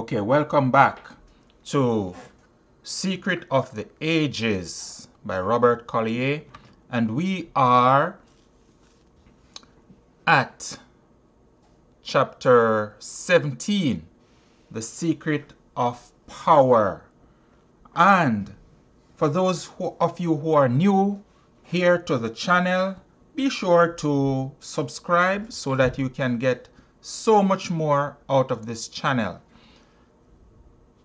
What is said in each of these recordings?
Okay, welcome back to Secret of the Ages by Robert Collier, and we are at chapter 17, The Secret of Power. And for those of you who are new here to the channel, be sure to subscribe so that you can get so much more out of this channel.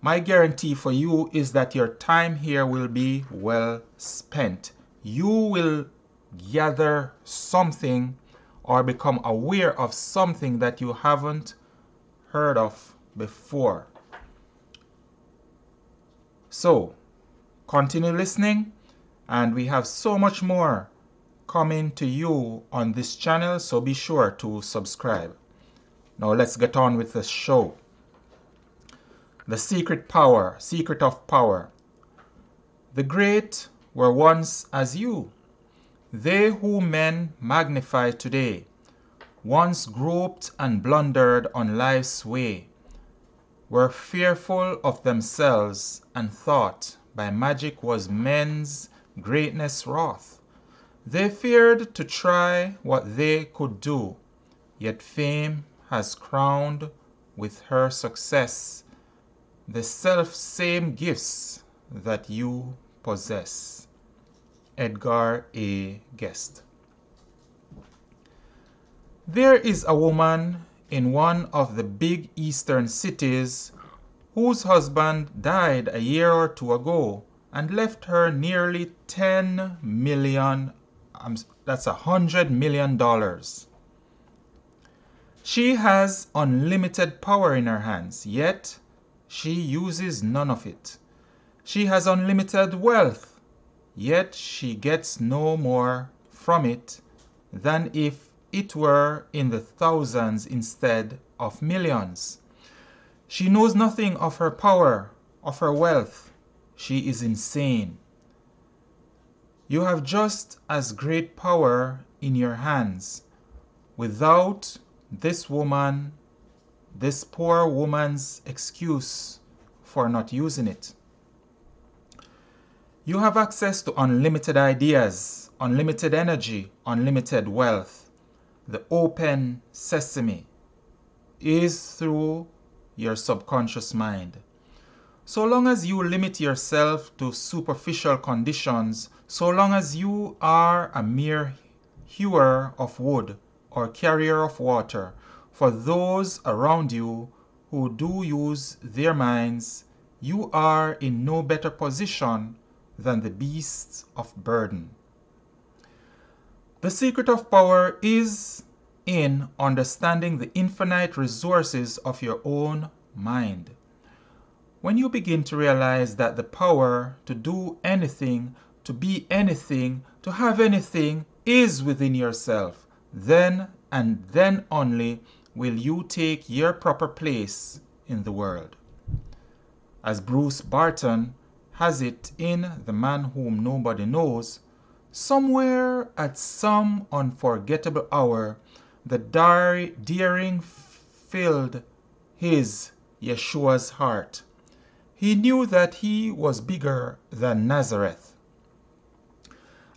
My guarantee for you is that your time here will be well spent. You will gather something or become aware of something that you haven't heard of before. So, continue listening, and we have so much more coming to you on this channel, so be sure to subscribe. Now let's get on with the show. The secret of power. The great were once as you, they who men magnify today, once groped and blundered on life's way, were fearful of themselves and thought by magic was men's greatness wrought. They feared to try what they could do, yet fame has crowned with her success the self-same gifts that you possess. Edgar A. Guest. There is a woman in one of the big eastern cities whose husband died a year or two ago and left her nearly 10 million, that's $100 million. She has unlimited power in her hands, yet she uses none of it. She has unlimited wealth, yet she gets no more from it than if it were in the thousands instead of millions. She knows nothing of her power, of her wealth. She is insane. You have just as great power in your hands. Without this woman, this poor woman's excuse for not using it. You have access to unlimited ideas, unlimited energy, unlimited wealth. The open sesame is through your subconscious mind. So long as you limit yourself to superficial conditions, so long as you are a mere hewer of wood or carrier of water, for those around you who do use their minds, you are in no better position than the beasts of burden. The secret of power is in understanding the infinite resources of your own mind. When you begin to realize that the power to do anything, to be anything, to have anything is within yourself, then and then only will you take your proper place in the world. As Bruce Barton has it in The Man Whom Nobody Knows, somewhere at some unforgettable hour, the daring filled his Yeshua's heart. He knew that he was bigger than Nazareth.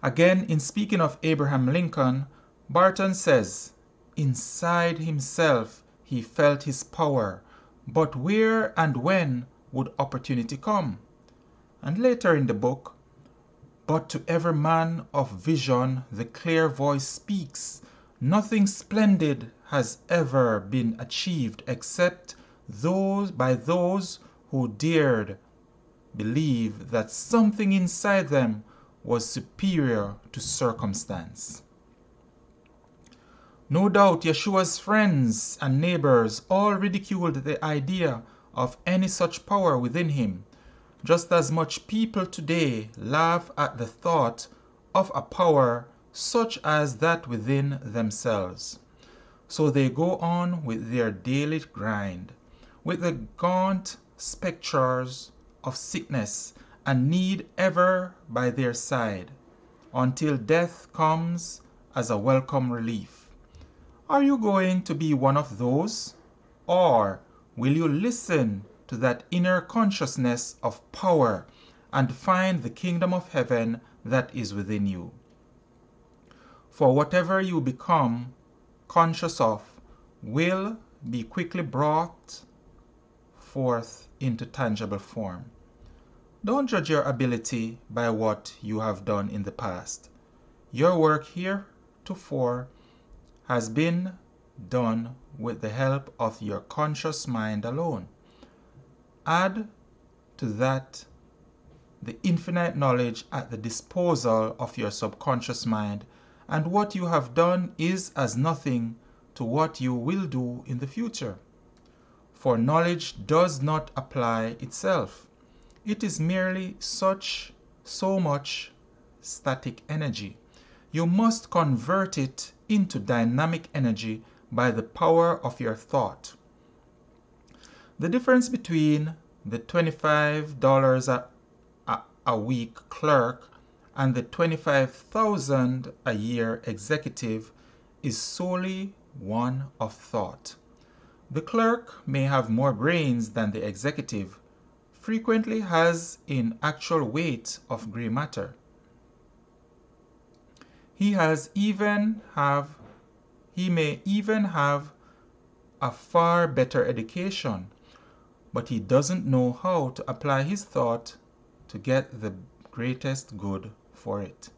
Again, in speaking of Abraham Lincoln, Barton says, inside himself he felt his power, but where and when would opportunity come? And later in the book, but to every man of vision the clear voice speaks, nothing splendid has ever been achieved except by those who dared believe that something inside them was superior to circumstance. No doubt Yeshua's friends and neighbors all ridiculed the idea of any such power within him, just as much people today laugh at the thought of a power such as that within themselves. So they go on with their daily grind, with the gaunt spectres of sickness and need ever by their side, until death comes as a welcome relief. Are you going to be one of those? Or will you listen to that inner consciousness of power and find the kingdom of heaven that is within you. For whatever you become conscious of will be quickly brought forth into tangible form. Don't judge your ability by what you have done in the past. Your work heretofore has been done with the help of your conscious mind alone. Add to that the infinite knowledge at the disposal of your subconscious mind, and what you have done is as nothing to what you will do in the future. For knowledge does not apply itself. It is merely so much static energy. You must convert it into dynamic energy by the power of your thought. The difference between the $25 a week clerk and the $25,000 a year executive is solely one of thought. The clerk may have more brains than the executive, frequently has in actual weight of gray matter. He may even have a far better education, but he doesn't know how to apply his thought to get the greatest good for it.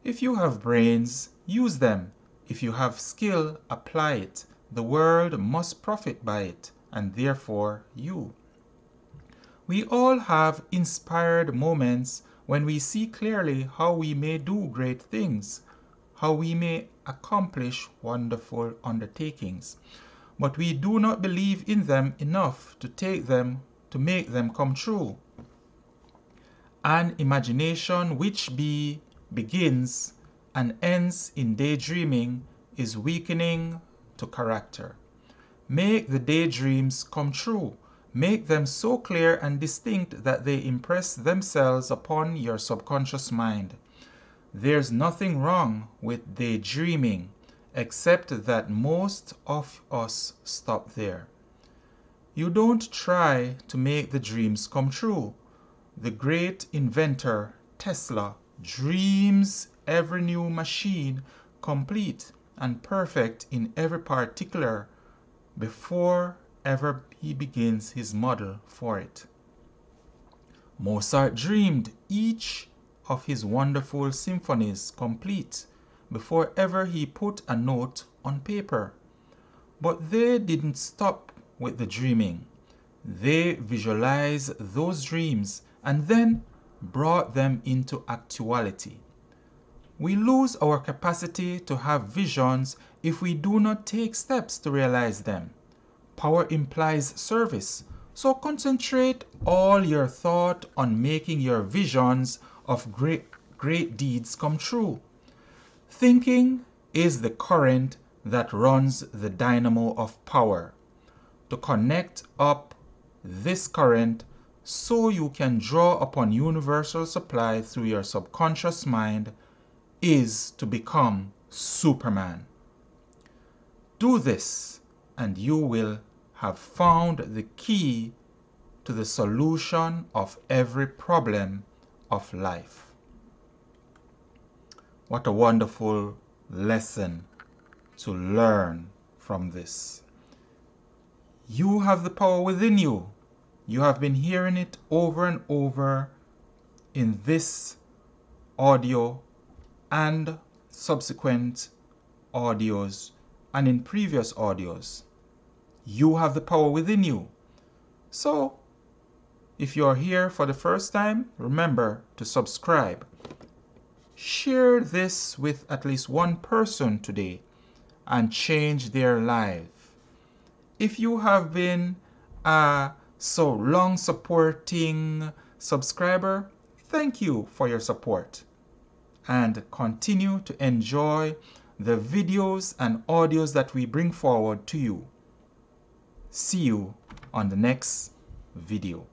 If you have brains, use them. If you have skill, apply it. The world must profit by it, and therefore you. We all have inspired moments when we see clearly how we may do great things, how we may accomplish wonderful undertakings, but we do not believe in them enough to make them come true. An imagination which begins and ends in daydreaming is weakening to character. Make the daydreams come true. Make them so clear and distinct that they impress themselves upon your subconscious mind. There's nothing wrong with daydreaming, except that most of us stop there. You don't try to make the dreams come true. The great inventor, Tesla, dreams every new machine complete and perfect in every particular before ever he begins his model for it. Mozart dreamed each of his wonderful symphonies complete before ever he put a note on paper. But they didn't stop with the dreaming. They visualized those dreams and then brought them into actuality. We lose our capacity to have visions if we do not take steps to realize them. Power implies service, so concentrate all your thought on making your visions of great deeds come true. Thinking is the current that runs the dynamo of power. To connect up this current so you can draw upon universal supply through your subconscious mind is to become Superman. Do this and you will have found the key to the solution of every problem of life. What a wonderful lesson to learn from this. You have the power within you. You have been hearing it over and over in this audio and subsequent audios and in previous audios. You have the power within you. So, if you're here for the first time, remember to subscribe. Share this with at least one person today and change their life. If you have been a so long supporting subscriber, thank you for your support. And continue to enjoy the videos and audios that we bring forward to you. See you on the next video.